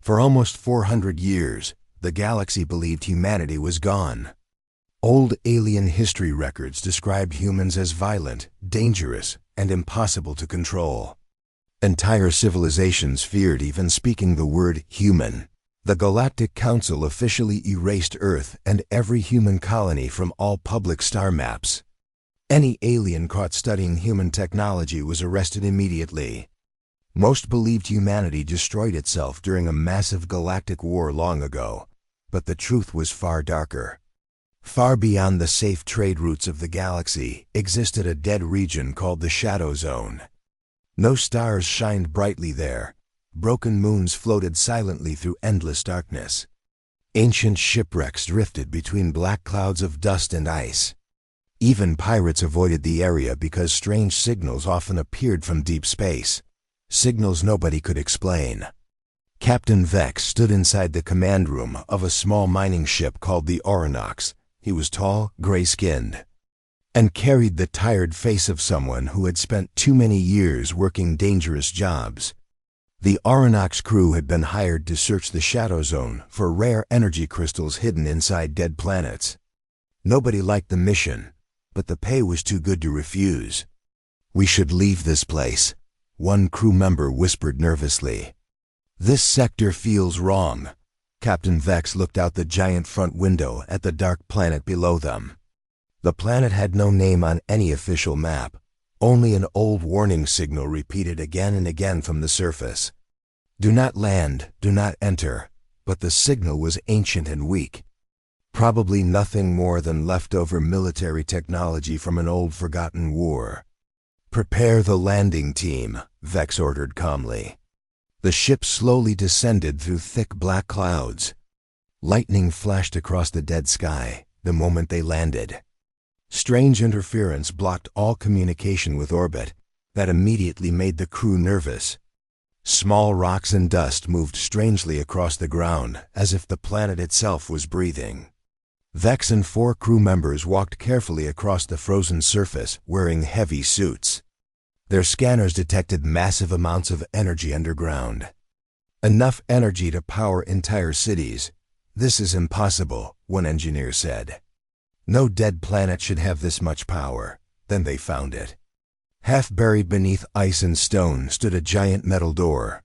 For almost 400 years, the galaxy believed humanity was gone. Old alien history records described humans as violent, dangerous, and impossible to control. Entire civilizations feared even speaking the word human. The Galactic Council officially erased Earth and every human colony from all public star maps. Any alien caught studying human technology was arrested immediately. Most believed humanity destroyed itself during a massive galactic war long ago, but the truth was far darker. Far beyond the safe trade routes of the galaxy existed a dead region called the Shadow Zone. No stars shined brightly there. Broken moons floated silently through endless darkness. Ancient shipwrecks drifted between black clouds of dust and ice. Even pirates avoided the area because strange signals often appeared from deep space. Signals nobody could explain. Captain Vex stood inside the command room of a small mining ship called the Oronox. He was tall, gray-skinned, and carried the tired face of someone who had spent too many years working dangerous jobs. The Oronox crew had been hired to search the Shadow Zone for rare energy crystals hidden inside dead planets. Nobody liked the mission, but the pay was too good to refuse. "We should leave this place," one crew member whispered nervously. "This sector feels wrong." Captain Vex looked out the giant front window at the dark planet below them. The planet had no name on any official map, only an old warning signal repeated again and again from the surface. "Do not land, do not enter," but the signal was ancient and weak. Probably nothing more than leftover military technology from an old forgotten war. "Prepare the landing team," Vex ordered calmly. The ship slowly descended through thick black clouds. Lightning flashed across the dead sky the moment they landed. Strange interference blocked all communication with orbit. That immediately made the crew nervous. Small rocks and dust moved strangely across the ground, as if the planet itself was breathing. Vex and 4 crew members walked carefully across the frozen surface, wearing heavy suits. Their scanners detected massive amounts of energy underground. "Enough energy to power entire cities. This is impossible," one engineer said. "No dead planet should have this much power." Then they found it. Half buried beneath ice and stone stood a giant metal door.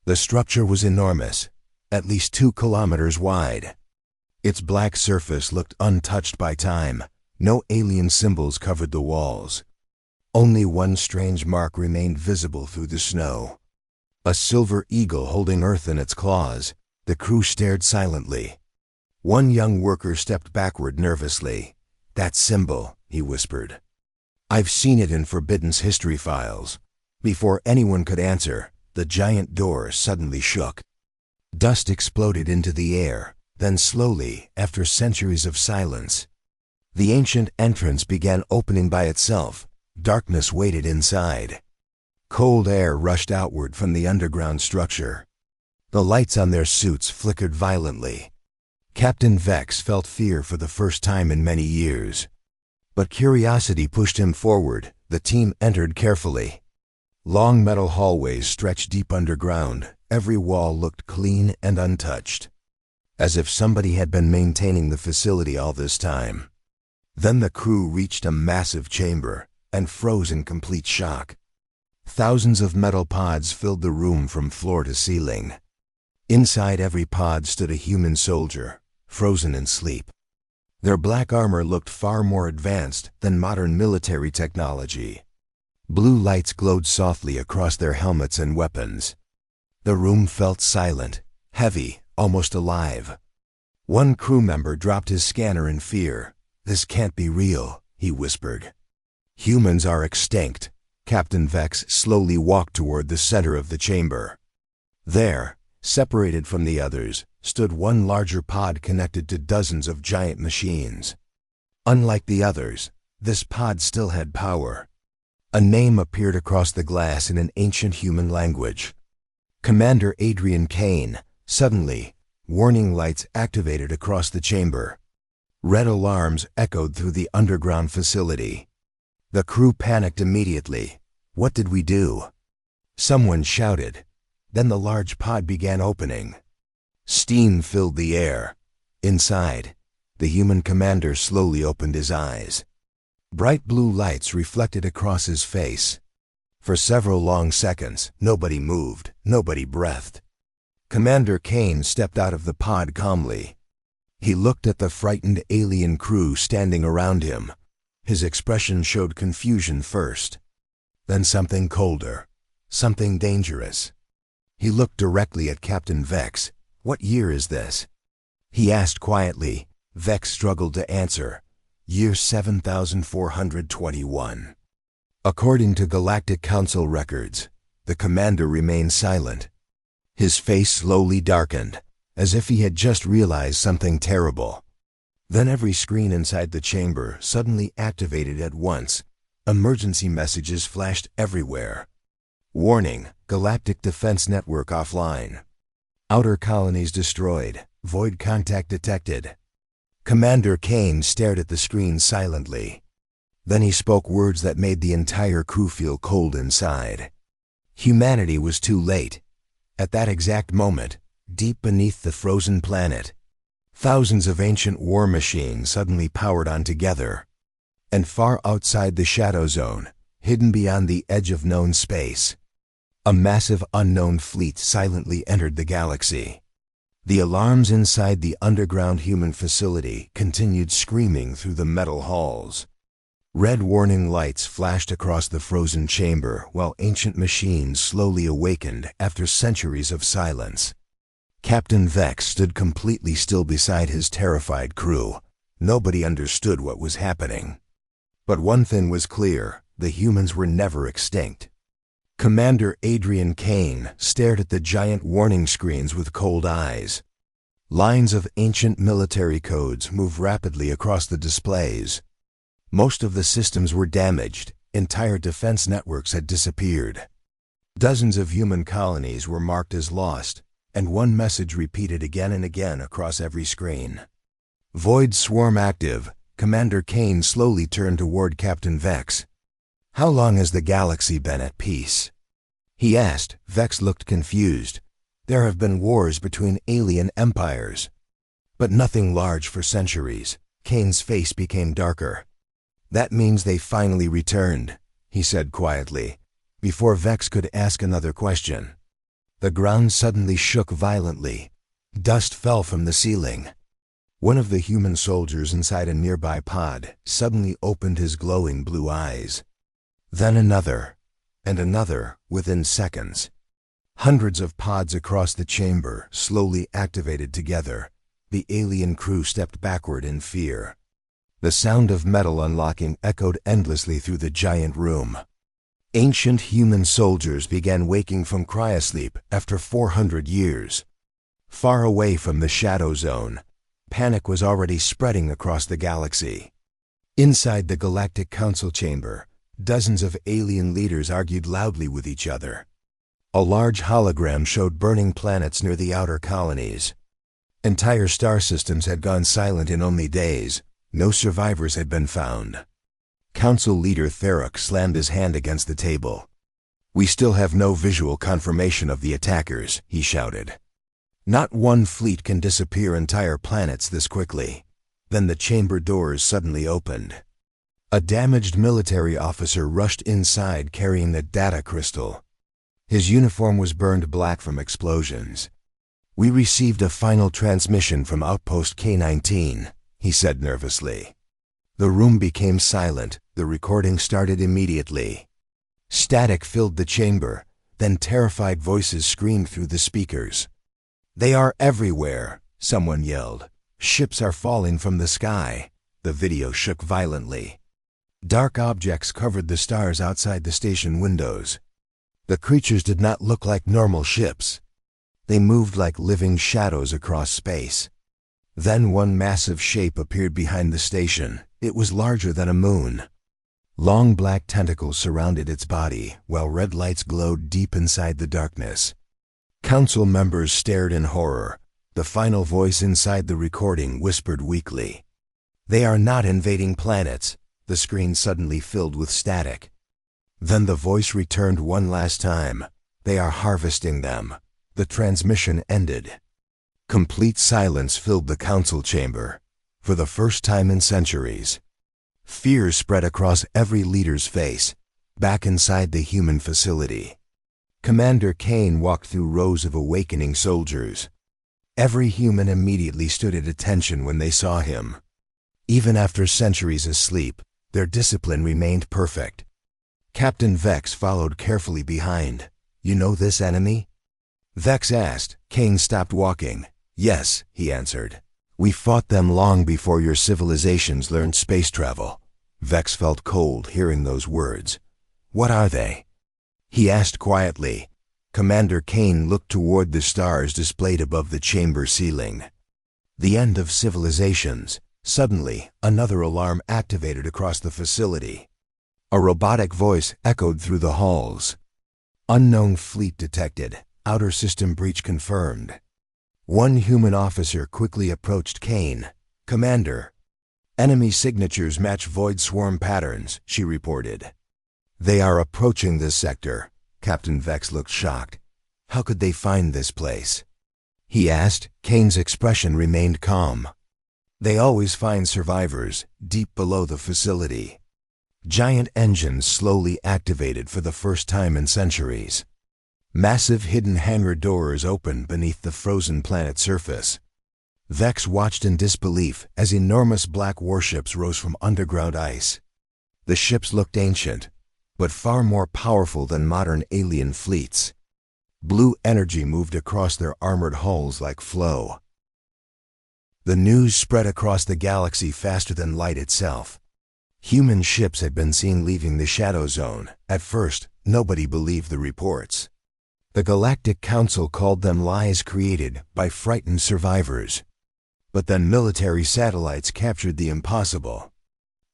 The structure was enormous, at least 2 kilometers wide. Its black surface looked untouched by time. No alien symbols covered the walls. Only one strange mark remained visible through the snow. A silver eagle holding Earth in its claws. The crew stared silently. One young worker stepped backward nervously. "That symbol," he whispered. "I've seen it in Forbidden's history files." Before anyone could answer, the giant door suddenly shook. Dust exploded into the air, then slowly, after centuries of silence, the ancient entrance began opening by itself. Darkness waited inside. Cold air rushed outward from the underground structure. The lights on their suits flickered violently. Captain Vex felt fear for the first time in many years. But curiosity pushed him forward. The team entered carefully. Long metal hallways stretched deep underground. Every wall looked clean and untouched, as if somebody had been maintaining the facility all this time. Then the crew reached a massive chamber and froze in complete shock. Thousands of metal pods filled the room from floor to ceiling. Inside every pod stood a human soldier, frozen in sleep. Their black armor looked far more advanced than modern military technology. Blue lights glowed softly across their helmets and weapons. The room felt silent, heavy, almost alive. One crew member dropped his scanner in fear. "This can't be real," he whispered. "Humans are extinct." Captain Vex slowly walked toward the center of the chamber. There, separated from the others, stood one larger pod connected to dozens of giant machines. Unlike the others, this pod still had power. A name appeared across the glass in an ancient human language. "Commander Adrian Kane." Suddenly, warning lights activated across the chamber. Red alarms echoed through the underground facility. The crew panicked immediately. "What did we do?" Someone shouted. Then the large pod began opening. Steam filled the air. Inside, the human commander slowly opened his eyes. Bright blue lights reflected across his face. For several long seconds, nobody moved, nobody breathed. Commander Kane stepped out of the pod calmly. He looked at the frightened alien crew standing around him. His expression showed confusion first, then something colder, something dangerous. He looked directly at Captain Vex. "What year is this?" he asked quietly. Vex struggled to answer. "Year 7421. According to Galactic Council records, the commander remained silent. His face slowly darkened, as if he had just realized something terrible. Then every screen inside the chamber suddenly activated at once. Emergency messages flashed everywhere. "Warning, Galactic Defense Network offline. Outer colonies destroyed. Void contact detected." Commander Kane stared at the screen silently. Then he spoke words that made the entire crew feel cold inside. Humanity was too late. At that exact moment, deep beneath the frozen planet, thousands of ancient war machines suddenly powered on together. And far outside the shadow zone, hidden beyond the edge of known space, a massive unknown fleet silently entered the galaxy. The alarms inside the underground human facility continued screaming through the metal halls. Red warning lights flashed across the frozen chamber while ancient machines slowly awakened after centuries of silence. Captain Vex stood completely still beside his terrified crew. Nobody understood what was happening. But one thing was clear: the humans were never extinct. Commander Adrian Kane stared at the giant warning screens with cold eyes. Lines of ancient military codes moved rapidly across the displays. Most of the systems were damaged. Entire defense networks had disappeared. Dozens of human colonies were marked as lost, and one message repeated again and again across every screen. "Void swarm active." Commander Kane slowly turned toward Captain Vex. "How long has the galaxy been at peace?" he asked. Vex looked confused. "There have been wars between alien empires, but nothing large for centuries." Kane's face became darker. "That means they finally returned," he said quietly. Before Vex could ask another question, the ground suddenly shook violently. Dust fell from the ceiling. One of the human soldiers inside a nearby pod suddenly opened his glowing blue eyes. Then another, and another, within seconds. Hundreds of pods across the chamber slowly activated together. The alien crew stepped backward in fear. The sound of metal unlocking echoed endlessly through the giant room. Ancient human soldiers began waking from cryosleep after 400 years. Far away from the shadow zone, panic was already spreading across the galaxy. Inside the Galactic Council chamber, dozens of alien leaders argued loudly with each other. A large hologram showed burning planets near the outer colonies. Entire star systems had gone silent in only days. No survivors had been found. Council leader Therok slammed his hand against the table. "We still have no visual confirmation of the attackers," he shouted. "Not one fleet can disappear entire planets this quickly." Then the chamber doors suddenly opened. A damaged military officer rushed inside carrying the data crystal. His uniform was burned black from explosions. "We received a final transmission from Outpost K-19, he said nervously. The room became silent. The recording started immediately. Static filled the chamber, then terrified voices screamed through the speakers. "They are everywhere," someone yelled. "Ships are falling from the sky." The video shook violently. Dark objects covered the stars outside the station windows. The creatures did not look like normal ships. They moved like living shadows across space. Then one massive shape appeared behind the station. It was larger than a moon. Long black tentacles surrounded its body, while red lights glowed deep inside the darkness. Council members stared in horror. The final voice inside the recording whispered weakly. "They are not invading planets." The screen suddenly filled with static. Then the voice returned one last time. "They are harvesting them." The transmission ended. Complete silence filled the council chamber. For the first time in centuries, fear spread across every leader's face. Back inside the human facility, Commander Kane walked through rows of awakening soldiers. Every human immediately stood at attention when they saw him. Even after centuries asleep, their discipline remained perfect. Captain Vex followed carefully behind. "You know this enemy?" Vex asked. Kane stopped walking. "Yes," he answered. "We fought them long before your civilizations learned space travel." Vex felt cold hearing those words. "What are they?" he asked quietly. Commander Kane looked toward the stars displayed above the chamber ceiling. "The end of civilizations." Suddenly, another alarm activated across the facility. A robotic voice echoed through the halls. "Unknown fleet detected. Outer system breach confirmed." One human officer quickly approached Kane. "Commander, enemy signatures match void swarm patterns," she reported. "They are approaching this sector." Captain Vex looked shocked. "How could they find this place?" he asked. Kane's expression remained calm. "They always find survivors deep below the facility." Giant engines slowly activated for the first time in centuries. Massive hidden hangar doors opened beneath the frozen planet surface. Vex watched in disbelief as enormous black warships rose from underground ice. The ships looked ancient, but far more powerful than modern alien fleets. Blue energy moved across their armored hulls like flow. The news spread across the galaxy faster than light itself. Human ships had been seen leaving the Shadow Zone. At first, nobody believed the reports. The Galactic Council called them lies created by frightened survivors. But then military satellites captured the impossible.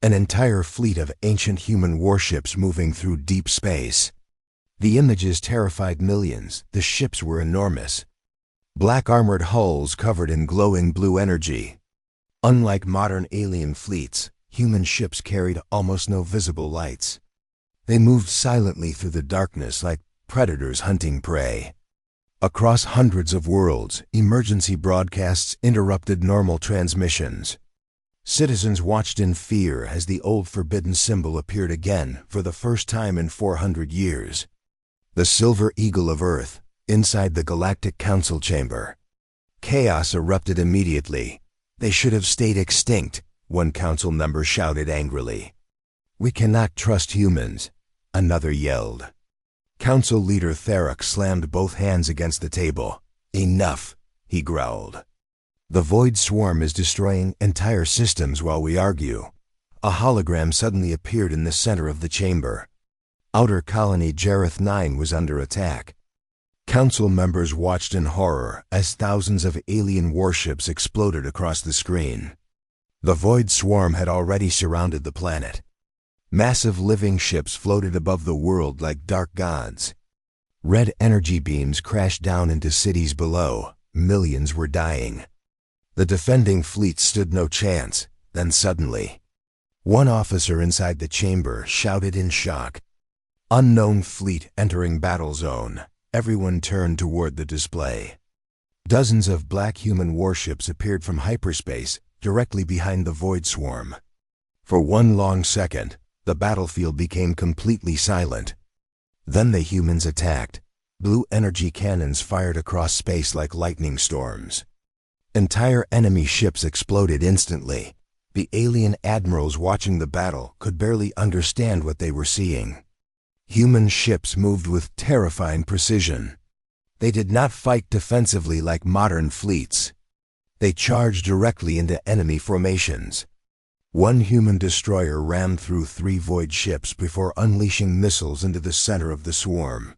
An entire fleet of ancient human warships moving through deep space. The images terrified millions. The ships were enormous. Black armored hulls covered in glowing blue energy. Unlike modern alien fleets, human ships carried almost no visible lights. They moved silently through the darkness like predators hunting prey. Across hundreds of worlds, emergency broadcasts interrupted normal transmissions. Citizens watched in fear as the old forbidden symbol appeared again for the first time in 400 years. The Silver Eagle of Earth, inside the Galactic Council chamber. Chaos erupted immediately. "They should have stayed extinct," one council member shouted angrily. "We cannot trust humans," another yelled. Council leader Therak slammed both hands against the table. "Enough," he growled. "The Void Swarm is destroying entire systems while we argue." A hologram suddenly appeared in the center of the chamber. Outer Colony Jareth 9 was under attack. Council members watched in horror as thousands of alien warships exploded across the screen. The Void Swarm had already surrounded the planet. Massive living ships floated above the world like dark gods. Red energy beams crashed down into cities below. Millions were dying. The defending fleet stood no chance. Then suddenly, one officer inside the chamber shouted in shock. "Unknown fleet entering battle zone." Everyone turned toward the display. Dozens of black human warships appeared from hyperspace directly behind the Void Swarm. For one long second, the battlefield became completely silent. Then the humans attacked. Blue energy cannons fired across space like lightning storms. Entire enemy ships exploded instantly. The alien admirals watching the battle could barely understand what they were seeing. Human ships moved with terrifying precision. They did not fight defensively like modern fleets. They charged directly into enemy formations. One human destroyer rammed through 3 void ships before unleashing missiles into the center of the swarm.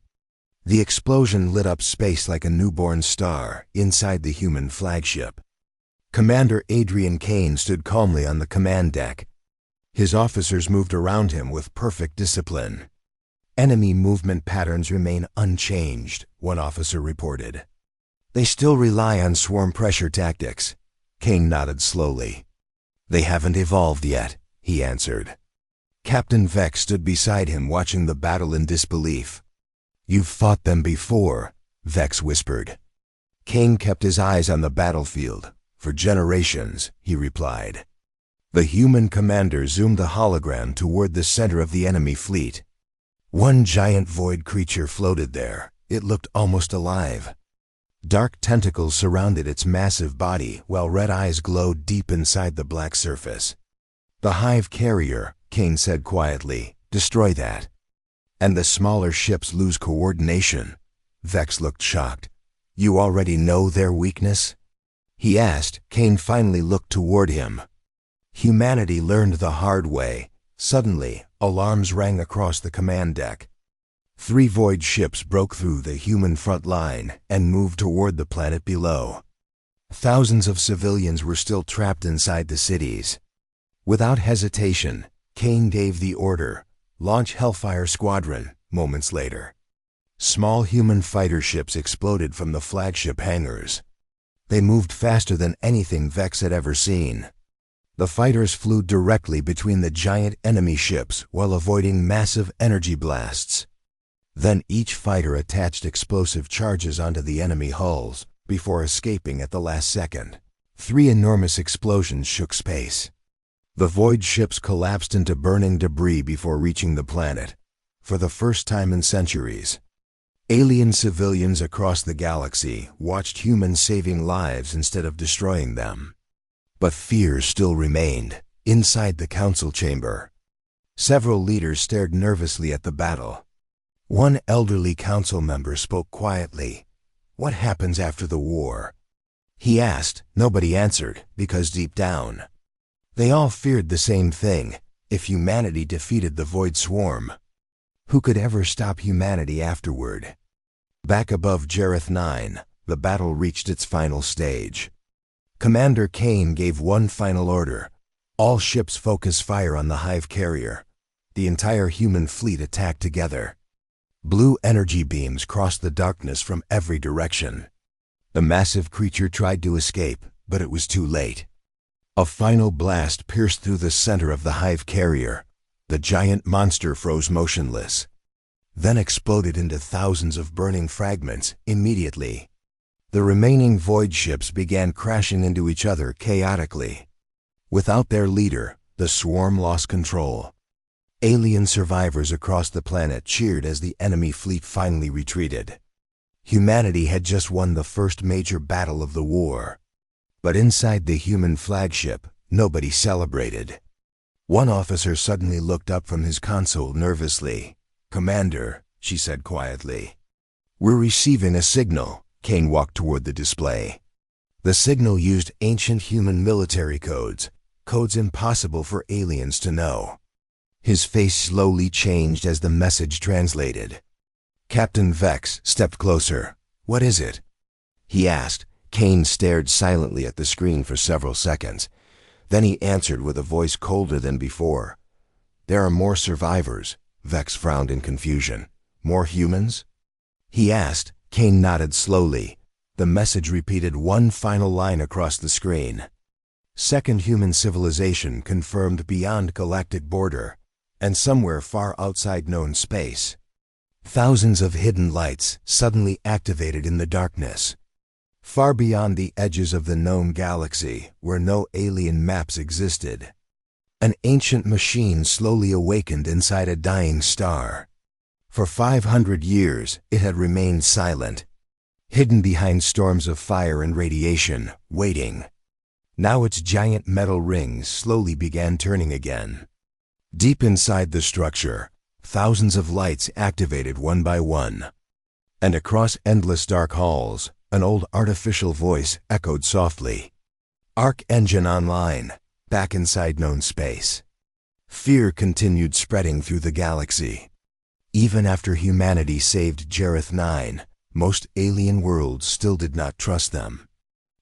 The explosion lit up space like a newborn star inside the human flagship. Commander Adrian Kane stood calmly on the command deck. His officers moved around him with perfect discipline. "Enemy movement patterns remain unchanged," one officer reported. "They still rely on swarm pressure tactics." Kane nodded slowly. "They haven't evolved yet," he answered. Captain Vex stood beside him watching the battle in disbelief. "You've fought them before," Vex whispered. Kane kept his eyes on the battlefield. For generations, he replied. The human commander zoomed the hologram toward the center of the enemy fleet. One giant void creature floated there. It looked almost alive. Dark tentacles surrounded its massive body, while red eyes glowed deep inside the black surface. The hive carrier, Kane said quietly, destroy that. And the smaller ships lose coordination. Vex looked shocked. You already know their weakness? He asked. Kane finally looked toward him. Humanity learned the hard way. Suddenly, alarms rang across the command deck. 3 void ships broke through the human front line and moved toward the planet below. Thousands of civilians were still trapped inside the cities. Without hesitation, Kane gave the order, launch Hellfire Squadron. Moments later, small human fighter ships exploded from the flagship hangars. They moved faster than anything Vex had ever seen. The fighters flew directly between the giant enemy ships while avoiding massive energy blasts. Then each fighter attached explosive charges onto the enemy hulls before escaping at the last second. 3 enormous explosions shook space. The void ships collapsed into burning debris before reaching the planet. For the first time in centuries, alien civilians across the galaxy watched humans saving lives instead of destroying them. But fear still remained inside the council chamber. Several leaders stared nervously at the battle. One elderly council member spoke quietly. What happens after the war? He asked. Nobody answered, because deep down, they all feared the same thing. If humanity defeated the Void Swarm, who could ever stop humanity afterward? Back above Jareth 9, the battle reached its final stage. Commander Kane gave one final order. All ships focus fire on the hive carrier. The entire human fleet attacked together. Blue energy beams crossed the darkness from every direction. The massive creature tried to escape, but it was too late. A final blast pierced through the center of the hive carrier. The giant monster froze motionless, then exploded into thousands of burning fragments immediately. The remaining void ships began crashing into each other chaotically. Without their leader, the swarm lost control. Alien survivors across the planet cheered as the enemy fleet finally retreated. Humanity had just won the first major battle of the war. But inside the human flagship, nobody celebrated. One officer suddenly looked up from his console nervously. "Commander," she said quietly. "We're receiving a signal." Kane walked toward the display. The signal used ancient human military codes, codes impossible for aliens to know. His face slowly changed as the message translated. Captain Vex stepped closer. "What is it?" he asked. Kane stared silently at the screen for several seconds. Then he answered with a voice colder than before. "There are more survivors." Vex frowned in confusion. "More humans?" he asked. Kane nodded slowly. The message repeated one final line across the screen. Second human civilization confirmed beyond galactic border, and somewhere far outside known space. Thousands of hidden lights suddenly activated in the darkness. Far beyond the edges of the known galaxy, where no alien maps existed, an ancient machine slowly awakened inside a dying star. For 500 years, it had remained silent, hidden behind storms of fire and radiation, waiting. Now its giant metal rings slowly began turning again. Deep inside the structure, thousands of lights activated one by one. And across endless dark halls, an old artificial voice echoed softly. "Arc engine online, back inside known space." Fear continued spreading through the galaxy. Even after humanity saved Jareth 9, most alien worlds still did not trust them.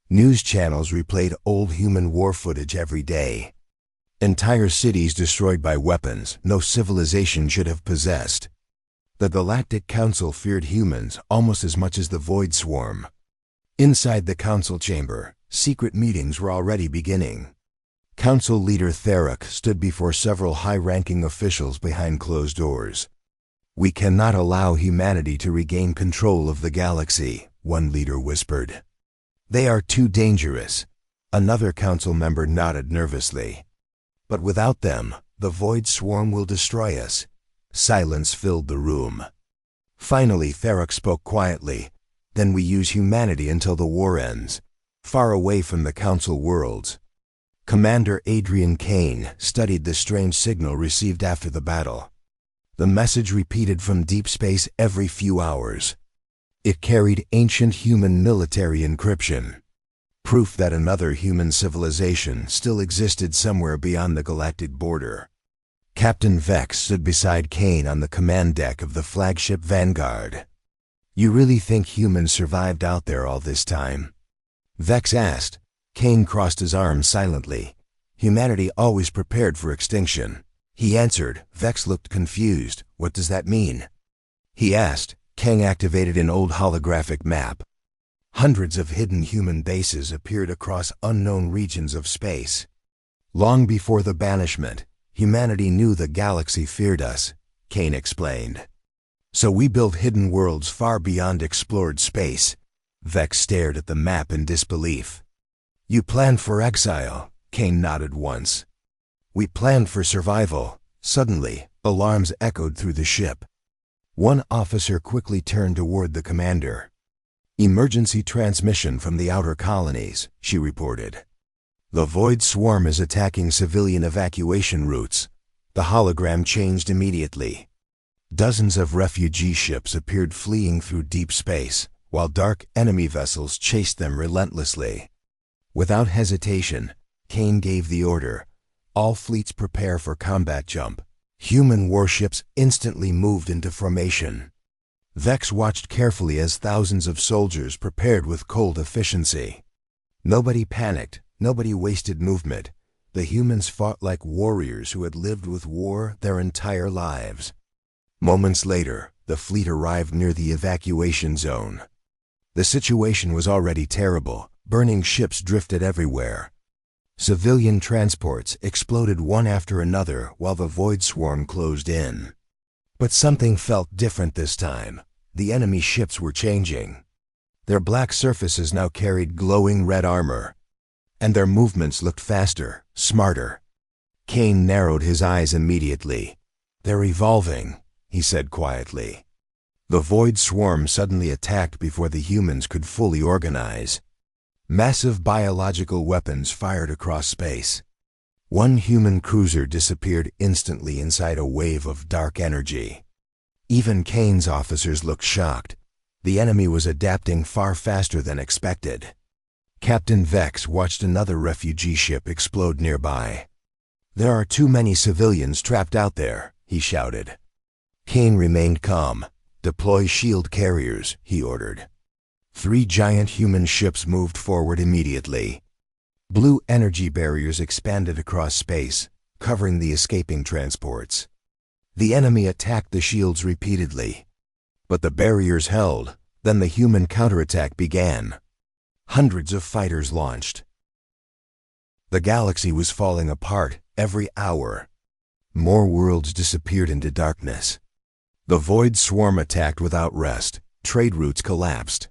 News channels replayed old human war footage every day. Entire cities destroyed by weapons no civilization should have possessed. The Galactic Council feared humans almost as much as the Void Swarm. Inside the council chamber, secret meetings were already beginning. Council leader Therak stood before several high-ranking officials behind closed doors. "We cannot allow humanity to regain control of the galaxy," one leader whispered. They are too dangerous. Another council member nodded nervously. But without them, the void swarm will destroy us. Silence filled the room. Finally, Theric spoke quietly. Then we use humanity until the war ends, far away from the council worlds. Commander Adrian Kane studied the strange signal received after the battle. The message repeated from deep space every few hours. It carried ancient human military encryption, proof that another human civilization still existed somewhere beyond the galactic border. Captain Vex stood beside Kane on the command deck of the flagship Vanguard. "You really think humans survived out there all this time?" Vex asked. Kane crossed his arms silently. "Humanity always prepared for extinction," he answered. Vex looked confused. "What does that mean?" he asked. Kane activated an old holographic map. Hundreds of hidden human bases appeared across unknown regions of space. Long before the banishment, humanity knew the galaxy feared us, Kane explained. So we built hidden worlds far beyond explored space. Vex stared at the map in disbelief. "You planned for exile," Kane nodded once. "We planned for survival." Suddenly, alarms echoed through the ship. One officer quickly turned toward the commander. "Emergency transmission from the outer colonies," she reported. "The void swarm is attacking civilian evacuation routes." The hologram changed immediately. Dozens of refugee ships appeared fleeing through deep space, while dark enemy vessels chased them relentlessly. Without hesitation, Kane gave the order, "All fleets prepare for combat jump." Human warships instantly moved into formation. Vex watched carefully as thousands of soldiers prepared with cold efficiency. Nobody panicked, nobody wasted movement. The humans fought like warriors who had lived with war their entire lives. Moments later, the fleet arrived near the evacuation zone. The situation was already terrible. Burning ships drifted everywhere. Civilian transports exploded one after another while the void swarm closed in. But something felt different this time. The enemy ships were changing. Their black surfaces now carried glowing red armor, and their movements looked faster, smarter. Kane narrowed his eyes immediately. "They're evolving," he said quietly. The void swarm suddenly attacked before the humans could fully organize. Massive biological weapons fired across space. One human cruiser disappeared instantly inside a wave of dark energy. Even Kane's officers looked shocked. The enemy was adapting far faster than expected. Captain Vex watched another refugee ship explode nearby. "There are too many civilians trapped out there," he shouted. Kane remained calm. "Deploy shield carriers," he ordered. 3 giant human ships moved forward immediately. Blue energy barriers expanded across space, covering the escaping transports. The enemy attacked the shields repeatedly. But the barriers held. Then the human counterattack began. Hundreds of fighters launched. The galaxy was falling apart every hour. More worlds disappeared into darkness. The void swarm attacked without rest. Trade routes collapsed.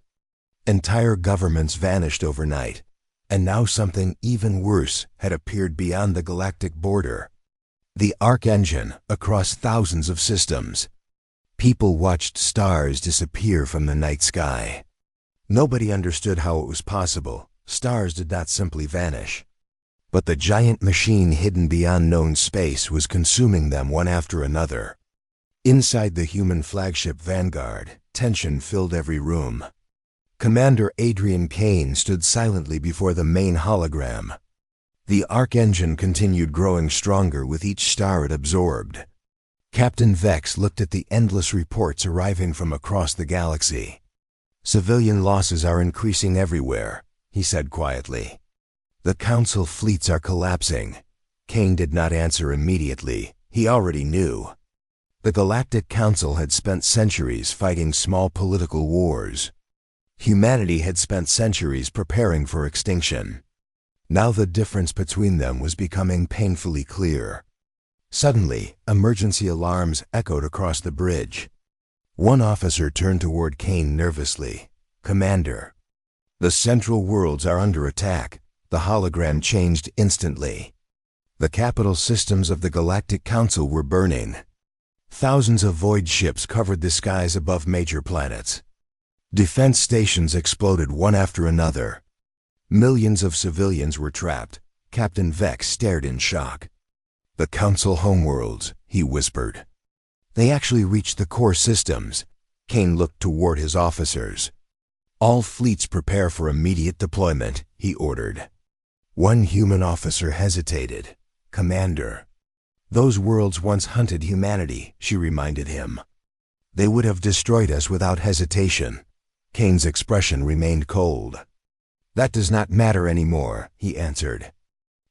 Entire governments vanished overnight. And now something even worse had appeared beyond the galactic border. The Arc Engine across thousands of systems. People watched stars disappear from the night sky. Nobody understood how it was possible. Stars did not simply vanish. But the giant machine hidden beyond known space was consuming them one after another. Inside the human flagship Vanguard, tension filled every room. Commander Adrian Kane stood silently before the main hologram. The Arc Engine continued growing stronger with each star it absorbed. Captain Vex looked at the endless reports arriving from across the galaxy. "Civilian losses are increasing everywhere," he said quietly. "The Council fleets are collapsing." Kane did not answer immediately. He already knew. The Galactic Council had spent centuries fighting small political wars. Humanity had spent centuries preparing for extinction. Now the difference between them was becoming painfully clear. Suddenly, emergency alarms echoed across the bridge. One officer turned toward Kane nervously. "Commander." The central worlds are under attack. The hologram changed instantly. The capital systems of the Galactic Council were burning. Thousands of void ships covered the skies above major planets. Defense stations exploded one after another. Millions of civilians were trapped. Captain Vex stared in shock. "The Council homeworlds," he whispered. "They actually reached the core systems." Kane looked toward his officers. "All fleets prepare for immediate deployment," he ordered. One human officer hesitated. "Commander, those worlds once hunted humanity," she reminded him. "They would have destroyed us without hesitation." Kane's expression remained cold. "That does not matter anymore," he answered.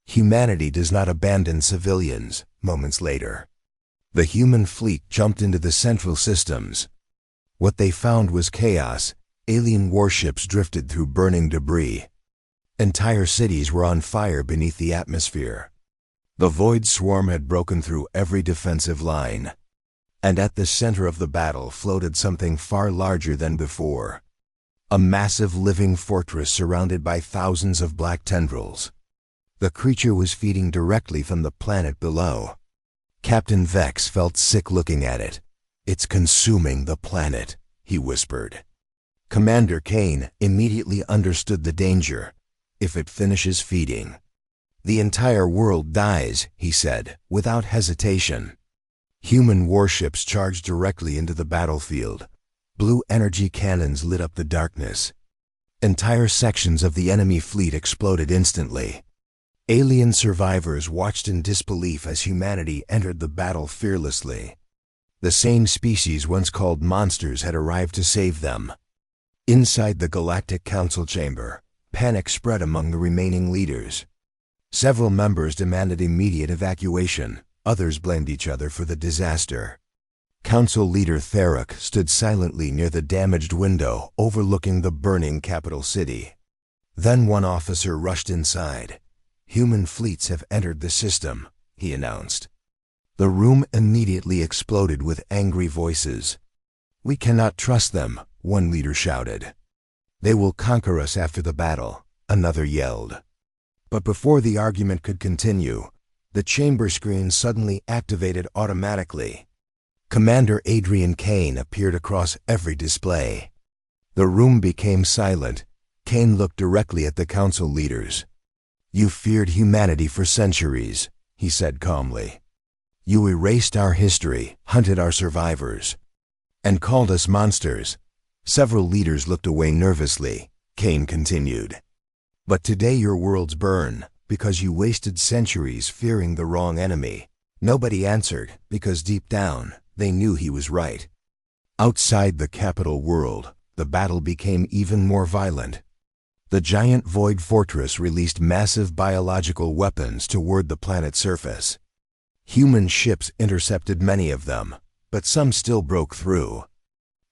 "Humanity does not abandon civilians." Moments later, the human fleet jumped into the central systems. What they found was chaos. Alien warships drifted through burning debris. Entire cities were on fire beneath the atmosphere. The void swarm had broken through every defensive line. And at the center of the battle floated something far larger than before. A massive living fortress surrounded by thousands of black tendrils. The creature was feeding directly from the planet below. Captain Vex felt sick looking at it. "It's consuming the planet," he whispered. Commander Kane immediately understood the danger. "If it finishes feeding, the entire world dies," he said, without hesitation. Human warships charged directly into the battlefield. Blue energy cannons lit up the darkness. Entire sections of the enemy fleet exploded instantly. Alien survivors watched in disbelief as humanity entered the battle fearlessly. The same species once called monsters had arrived to save them. Inside the Galactic Council chamber, panic spread among the remaining leaders. Several members demanded immediate evacuation. Others blamed each other for the disaster. Council leader Tharok stood silently near the damaged window overlooking the burning capital city. Then one officer rushed inside. "Human fleets have entered the system," he announced. The room immediately exploded with angry voices. "We cannot trust them," one leader shouted. "They will conquer us after the battle," another yelled. But before the argument could continue, the chamber screen suddenly activated automatically. Commander Adrian Kane appeared across every display. The room became silent. Kane looked directly at the council leaders. "You feared humanity for centuries," he said calmly. "You erased our history, hunted our survivors, and called us monsters." Several leaders looked away nervously. Kane continued. "But today your worlds burn because you wasted centuries fearing the wrong enemy." Nobody answered because deep down they knew he was right. Outside the capital world, the battle became even more violent. The giant void fortress released massive biological weapons toward the planet's surface. Human ships intercepted many of them, but some still broke through.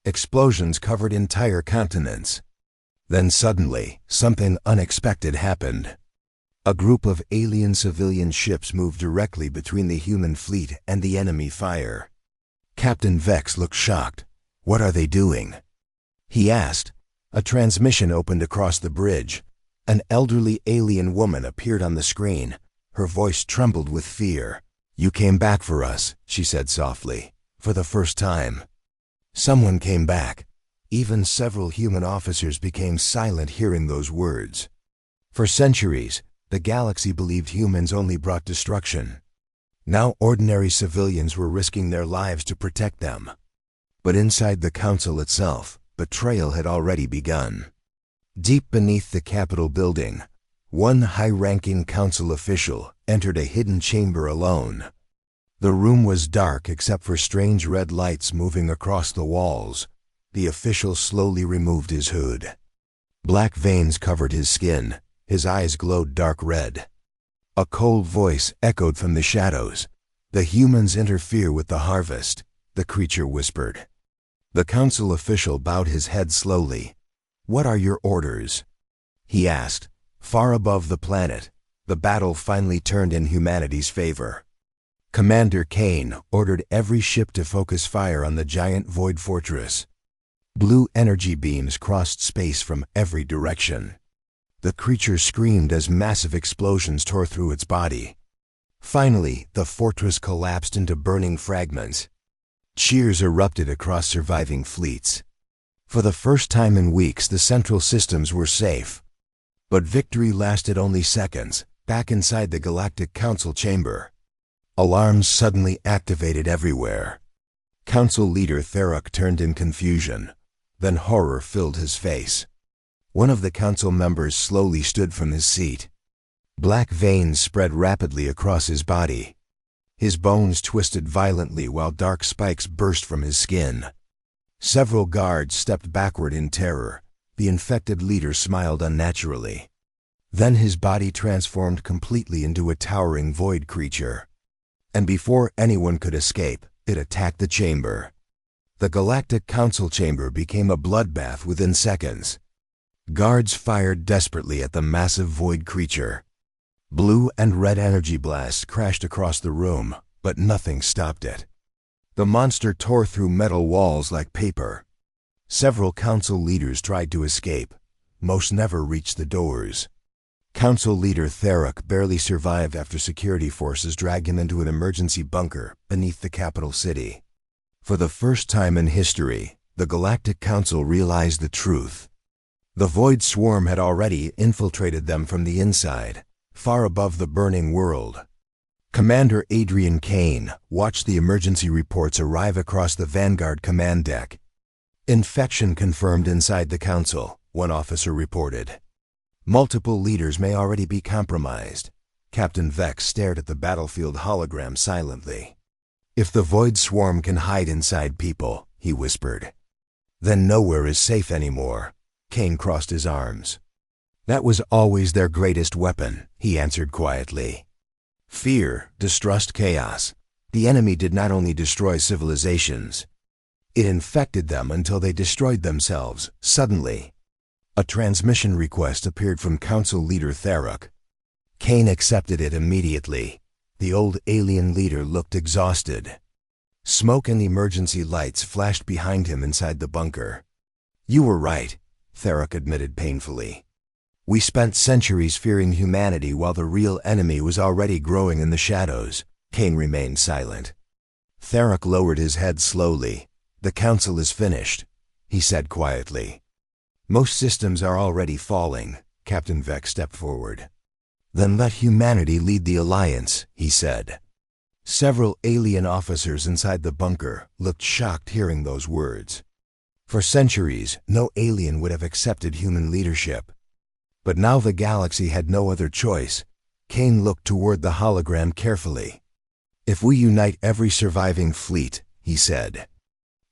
Explosions covered entire continents. Then suddenly, something unexpected happened. A group of alien civilian ships moved directly between the human fleet and the enemy fire. Captain Vex looked shocked. "What are they doing?" he asked. A transmission opened across the bridge. An elderly alien woman appeared on the screen. Her voice trembled with fear. "You came back for us," she said softly. "For the first time." Someone came back. Even several human officers became silent hearing those words. For centuries, the galaxy believed humans only brought destruction. Now ordinary civilians were risking their lives to protect them. But inside the council itself, betrayal had already begun. Deep beneath the Capitol building, one high-ranking council official entered a hidden chamber alone. The room was dark except for strange red lights moving across the walls. The official slowly removed his hood. Black veins covered his skin. His eyes glowed dark red. A cold voice echoed from the shadows. "The humans interfere with the harvest," the creature whispered. The council official bowed his head slowly. "What are your orders?" he asked. Far above the planet, the battle finally turned in humanity's favor. Commander Kane ordered every ship to focus fire on the giant void fortress. Blue energy beams crossed space from every direction. The creature screamed as massive explosions tore through its body. Finally, the fortress collapsed into burning fragments. Cheers erupted across surviving fleets. For the first time in weeks, the central systems were safe. But victory lasted only seconds. Back inside the Galactic Council chamber, alarms suddenly activated everywhere. Council leader Tharok turned in confusion. Then horror filled his face. One of the council members slowly stood from his seat. Black veins spread rapidly across his body. His bones twisted violently while dark spikes burst from his skin. Several guards stepped backward in terror. The infected leader smiled unnaturally. Then his body transformed completely into a towering void creature. And before anyone could escape, it attacked the chamber. The Galactic Council chamber became a bloodbath within seconds. Guards fired desperately at the massive void creature. Blue and red energy blasts crashed across the room, but nothing stopped it. The monster tore through metal walls like paper. Several council leaders tried to escape. Most never reached the doors. Council leader Tharok barely survived after security forces dragged him into an emergency bunker beneath the capital city. For the first time in history, the Galactic Council realized the truth. The Void Swarm had already infiltrated them from the inside, far above the burning world. Commander Adrian Kane watched the emergency reports arrive across the Vanguard command deck. Infection confirmed inside the Council, one officer reported. Multiple leaders may already be compromised. Captain Vex stared at the battlefield hologram silently. If the Void Swarm can hide inside people, he whispered, then nowhere is safe anymore. Kane crossed his arms. That was always their greatest weapon, he answered quietly. Fear, distrust, chaos. The enemy did not only destroy civilizations. It infected them until they destroyed themselves, suddenly. A transmission request appeared from Council leader Tharok. Kane accepted it immediately. The old alien leader looked exhausted. Smoke and emergency lights flashed behind him inside the bunker. You were right, Tharok admitted painfully. We spent centuries fearing humanity while the real enemy was already growing in the shadows. Kane remained silent. Tharok lowered his head slowly. The council is finished, he said quietly. Most systems are already falling. Captain Vex stepped forward. Then let humanity lead the alliance, he said. Several alien officers inside the bunker looked shocked hearing those words. For centuries, no alien would have accepted human leadership. But now the galaxy had no other choice. Kane looked toward the hologram carefully. If we unite every surviving fleet, he said,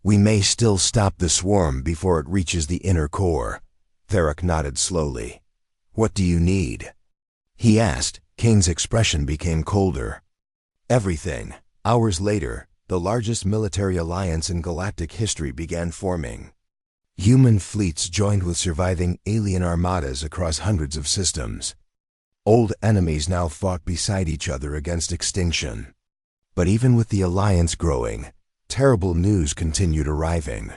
we may still stop the swarm before it reaches the inner core. Tharok nodded slowly. What do you need? He asked. Kane's expression became colder. Everything. Hours later, the largest military alliance in galactic history began forming. Human fleets joined with surviving alien armadas across hundreds of systems. Old enemies now fought beside each other against extinction. But even with the alliance growing, terrible news continued arriving.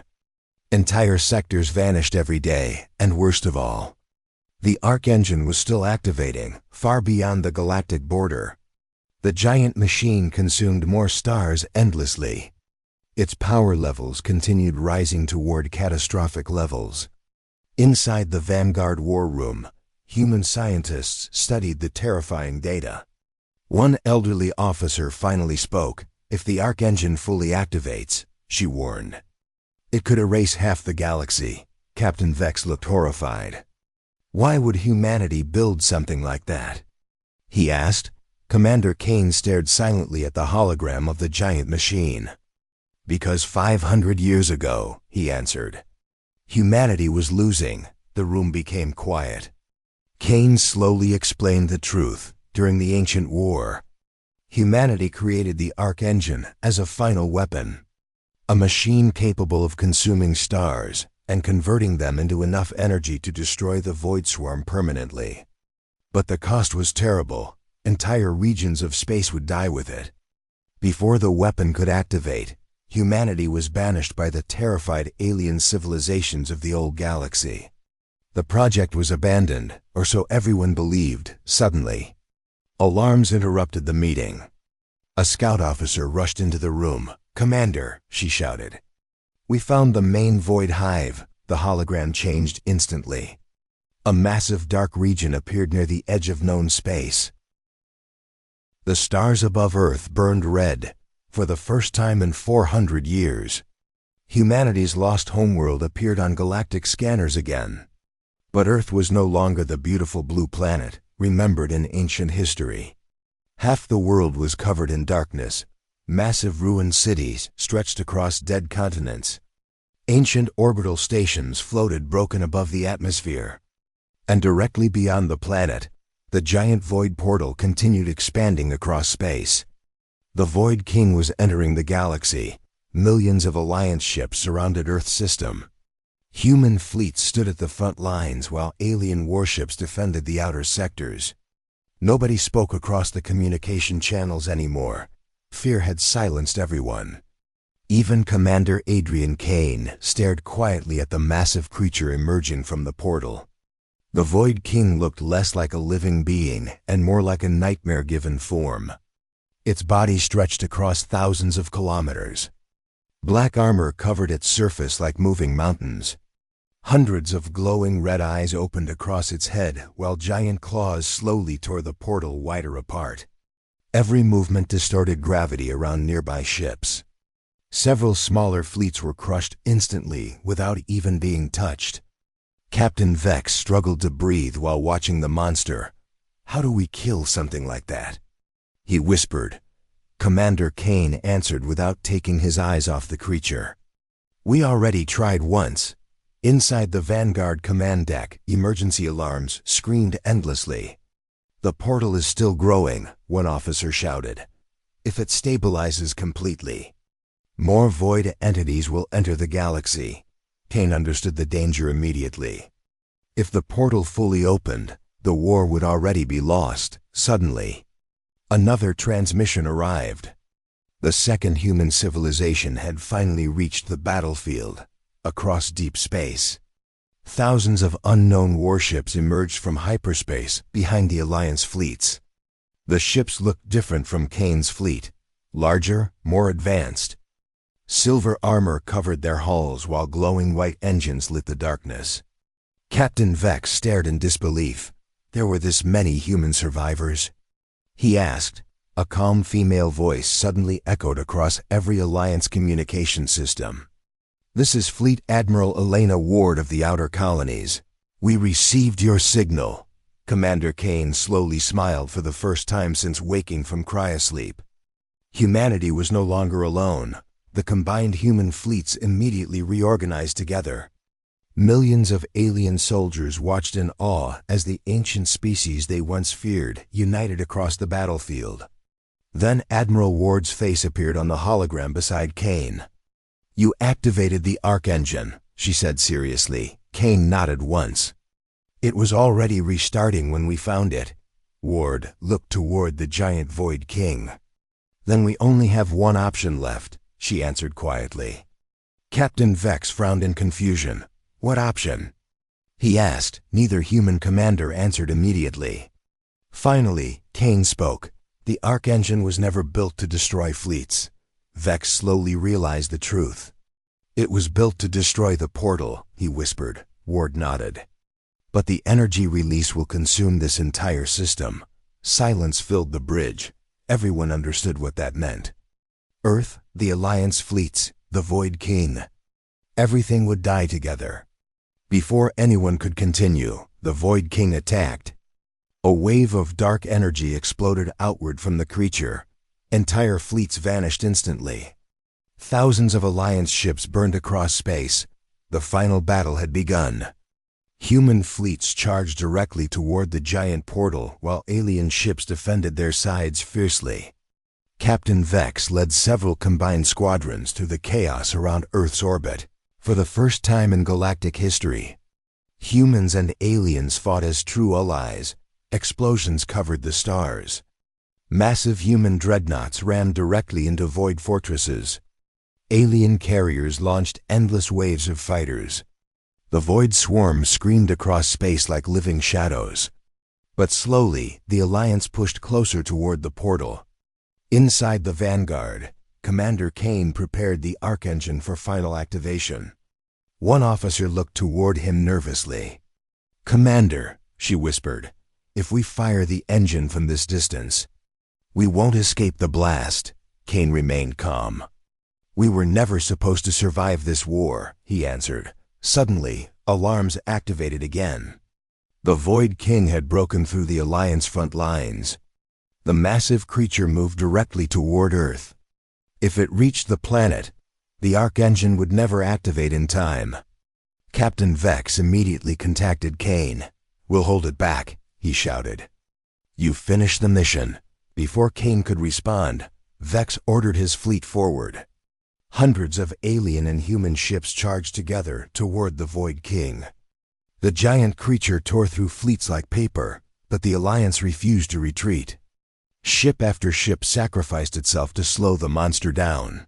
Entire sectors vanished every day, and worst of all, the Arc Engine was still activating, far beyond the galactic border. The giant machine consumed more stars endlessly. Its power levels continued rising toward catastrophic levels. Inside the Vanguard war room, human scientists studied the terrifying data. One elderly officer finally spoke. If the Arc Engine fully activates, she warned, it could erase half the galaxy. Captain Vex looked horrified. Why would humanity build something like that? He asked. Commander Kane stared silently at the hologram of the giant machine. Because 500 years ago, he answered. Humanity was losing. The room became quiet. Kane slowly explained the truth. During the ancient war, humanity created the Arc Engine as a final weapon. A machine capable of consuming stars and converting them into enough energy to destroy the Void Swarm permanently. But the cost was terrible. Entire regions of space would die with it. Before the weapon could activate, humanity was banished by the terrified alien civilizations of the old galaxy. The project was abandoned, or so everyone believed, suddenly. Alarms interrupted the meeting. A scout officer rushed into the room. "Commander," she shouted. "We found the main void hive." The hologram changed instantly. A massive dark region appeared near the edge of known space. The stars above Earth burned red. For the first time in 400 years, humanity's lost homeworld appeared on galactic scanners again. But Earth was no longer the beautiful blue planet, remembered in ancient history. Half the world was covered in darkness. Massive ruined cities stretched across dead continents. Ancient orbital stations floated broken above the atmosphere. And directly beyond the planet, the giant void portal continued expanding across space. The Void King was entering the galaxy. Millions of Alliance ships surrounded Earth's system. Human fleets stood at the front lines while alien warships defended the outer sectors. Nobody spoke across the communication channels anymore. Fear had silenced everyone. Even Commander Adrian Kane stared quietly at the massive creature emerging from the portal. The Void King looked less like a living being and more like a nightmare-given form. Its body stretched across thousands of kilometers. Black armor covered its surface like moving mountains. Hundreds of glowing red eyes opened across its head while giant claws slowly tore the portal wider apart. Every movement distorted gravity around nearby ships. Several smaller fleets were crushed instantly without even being touched. Captain Vex struggled to breathe while watching the monster. "How do we kill something like that?" he whispered. Commander Kane answered without taking his eyes off the creature. "We already tried once." Inside the Vanguard command deck, emergency alarms screamed endlessly. "The portal is still growing," one officer shouted. "If it stabilizes completely, more void entities will enter the galaxy." Kane understood the danger immediately. If the portal fully opened, the war would already be lost. Suddenly, another transmission arrived. The second human civilization had finally reached the battlefield, across deep space. Thousands of unknown warships emerged from hyperspace behind the Alliance fleets. The ships looked different from Kane's fleet, larger, more advanced. Silver armor covered their hulls while glowing white engines lit the darkness. Captain Vex stared in disbelief. There were this many human survivors? He asked. A calm female voice suddenly echoed across every Alliance communication system. "This is Fleet Admiral Elena Ward of the Outer Colonies. We received your signal." Commander Kane slowly smiled for the first time since waking from cryosleep. Humanity was no longer alone. The combined human fleets immediately reorganized together. Millions of alien soldiers watched in awe as the ancient species they once feared united across the battlefield. Then Admiral Ward's face appeared on the hologram beside Kane. "You activated the arc engine," she said seriously. Kane nodded once. "It was already restarting when we found it." Ward looked toward the giant Void King. "Then we only have one option left," she answered quietly. Captain Vex frowned in confusion. "What option?" he asked. Neither human commander answered immediately. Finally, Kane spoke. "The arc engine was never built to destroy fleets." Vex slowly realized the truth. "It was built to destroy the portal," he whispered. Ward nodded. "But the energy release will consume this entire system." Silence filled the bridge. Everyone understood what that meant. Earth, the Alliance fleets, the Void King. Everything would die together. Before anyone could continue, the Void King attacked. A wave of dark energy exploded outward from the creature. Entire fleets vanished instantly. Thousands of Alliance ships burned across space. The final battle had begun. Human fleets charged directly toward the giant portal while alien ships defended their sides fiercely. Captain Vex led several combined squadrons through the chaos around Earth's orbit. For the first time in galactic history, humans and aliens fought as true allies. Explosions covered the stars. Massive human dreadnoughts ran directly into void fortresses. Alien carriers launched endless waves of fighters. The void swarm screamed across space like living shadows. But slowly, the Alliance pushed closer toward the portal. Inside the Vanguard, Commander Kane prepared the arc engine for final activation. One officer looked toward him nervously. "Commander," she whispered, "if we fire the engine from this distance, we won't escape the blast." Kane remained calm. "We were never supposed to survive this war," he answered. Suddenly, alarms activated again. The Void King had broken through the Alliance front lines. The massive creature moved directly toward Earth. If it reached the planet, the arc engine would never activate in time. Captain Vex immediately contacted Kane. "We'll hold it back," he shouted. "You finish the mission." Before Kane could respond, Vex ordered his fleet forward. Hundreds of alien and human ships charged together toward the Void King. The giant creature tore through fleets like paper, but the Alliance refused to retreat. Ship after ship sacrificed itself to slow the monster down.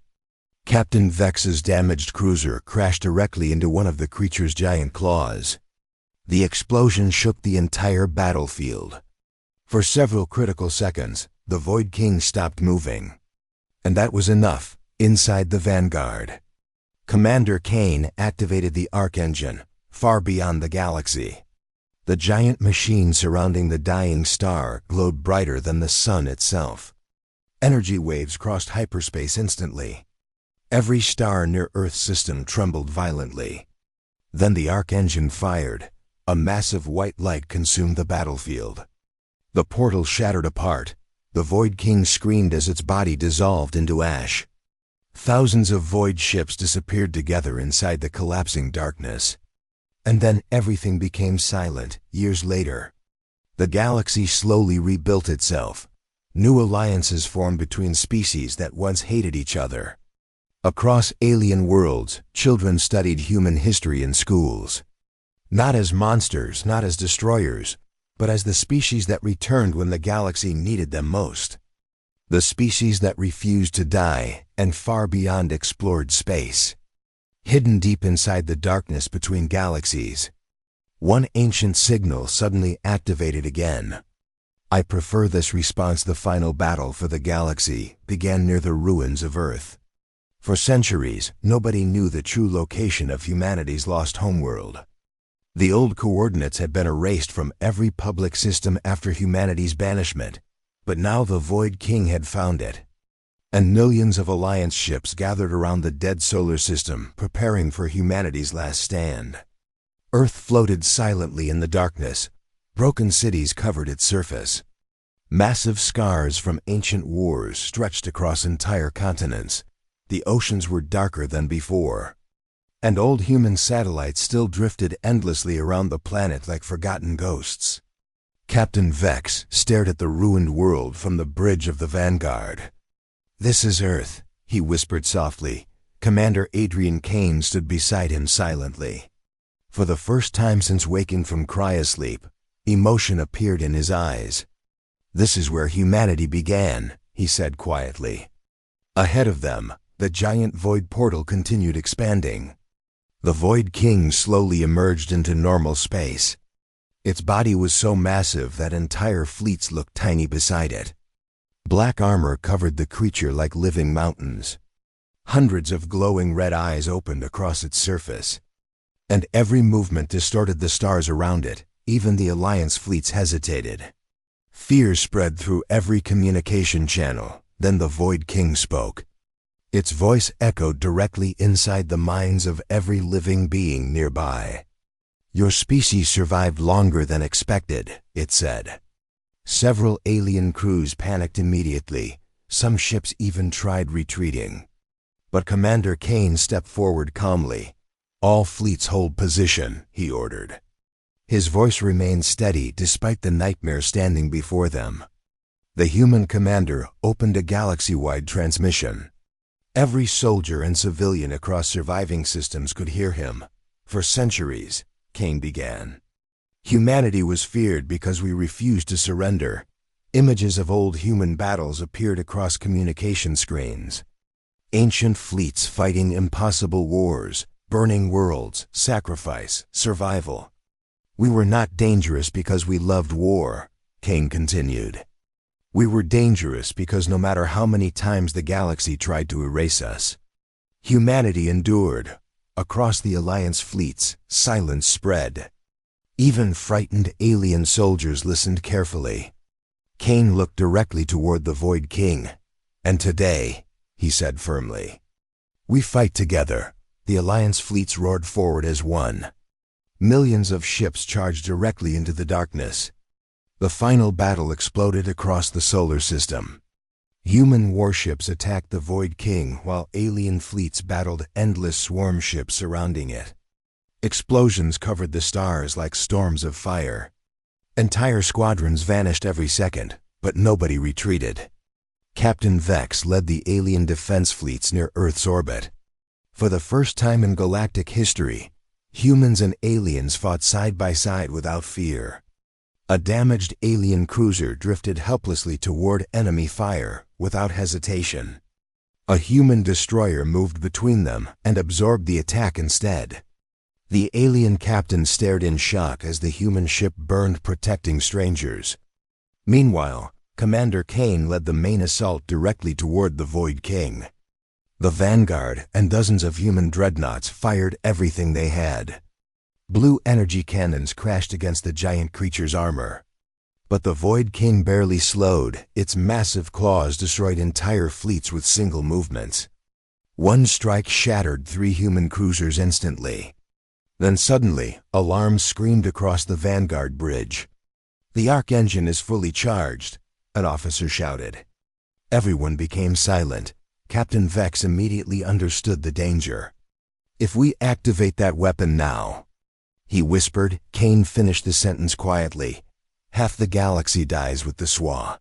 Captain Vex's damaged cruiser crashed directly into one of the creature's giant claws. The explosion shook the entire battlefield. For several critical seconds, the Void King stopped moving. And that was enough. Inside the Vanguard, Commander Kane activated the arc engine, far beyond the galaxy. The giant machine surrounding the dying star glowed brighter than the sun itself. Energy waves crossed hyperspace instantly. Every star near Earth's system trembled violently. Then the arc engine fired. A massive white light consumed the battlefield. The portal shattered apart. The Void King screamed as its body dissolved into ash. Thousands of void ships disappeared together inside the collapsing darkness. And then everything became silent. Years later, the galaxy slowly rebuilt itself. New alliances formed between species that once hated each other. Across alien worlds, children studied human history in schools. Not as monsters, not as destroyers, but as the species that returned when the galaxy needed them most. The species that refused to die and far beyond explored space. Hidden deep inside the darkness between galaxies, one ancient signal suddenly activated again. "I prefer this response." The final battle for the galaxy began near the ruins of Earth. For centuries, nobody knew the true location of humanity's lost homeworld. The old coordinates had been erased from every public system after humanity's banishment. But now the Void King had found it. And millions of Alliance ships gathered around the dead solar system, preparing for humanity's last stand. Earth floated silently in the darkness. Broken cities covered its surface. Massive scars from ancient wars stretched across entire continents. The oceans were darker than before. And old human satellites still drifted endlessly around the planet like forgotten ghosts. Captain Vex stared at the ruined world from the bridge of the Vanguard. "This is Earth," he whispered softly. Commander Adrian Kane stood beside him silently. For the first time since waking from cryosleep, emotion appeared in his eyes. "This is where humanity began," he said quietly. Ahead of them, the giant void portal continued expanding. The Void King slowly emerged into normal space. Its body was so massive that entire fleets looked tiny beside it. Black armor covered the creature like living mountains. Hundreds of glowing red eyes opened across its surface. And every movement distorted the stars around it. Even the Alliance fleets hesitated. Fear spread through every communication channel. Then the Void King spoke. Its voice echoed directly inside the minds of every living being nearby. "Your species survived longer than expected," it said. Several alien crews panicked immediately. Some ships even tried retreating. But Commander Kane stepped forward calmly. "All fleets hold position," he ordered. His voice remained steady despite the nightmare standing before them. The human commander opened a galaxy-wide transmission. Every soldier and civilian across surviving systems could hear him. "For centuries," Kane began, "humanity was feared because we refused to surrender." Images of old human battles appeared across communication screens. Ancient fleets fighting impossible wars, burning worlds, sacrifice, survival. We were not dangerous because we loved war, Kane continued. We were dangerous because no matter how many times the galaxy tried to erase us, humanity endured. Across the Alliance fleets, silence spread. Even frightened alien soldiers listened carefully. Kane looked directly toward the Void King. And today, he said firmly, we fight together. The Alliance fleets roared forward as one. Millions of ships charged directly into the darkness. The final battle exploded across the solar system. Human warships attacked the Void King while alien fleets battled endless swarm ships surrounding it. Explosions covered the stars like storms of fire. Entire squadrons vanished every second, but nobody retreated. Captain Vex led the alien defense fleets near Earth's orbit. For the first time in galactic history, humans and aliens fought side by side without fear. A damaged alien cruiser drifted helplessly toward enemy fire without hesitation. A human destroyer moved between them and absorbed the attack instead. The alien captain stared in shock as the human ship burned, protecting strangers. Meanwhile, Commander Kane led the main assault directly toward the Void King. The Vanguard and dozens of human dreadnoughts fired everything they had. Blue energy cannons crashed against the giant creature's armor. But the Void King barely slowed. Its massive claws destroyed entire fleets with single movements. One strike shattered 3 human cruisers instantly. Then suddenly, alarms screamed across the Vanguard bridge. The arc engine is fully charged, an officer shouted. Everyone became silent. Captain Vex immediately understood the danger. If we activate that weapon now, he whispered. Kane finished the sentence quietly. Half the galaxy dies with the SWA.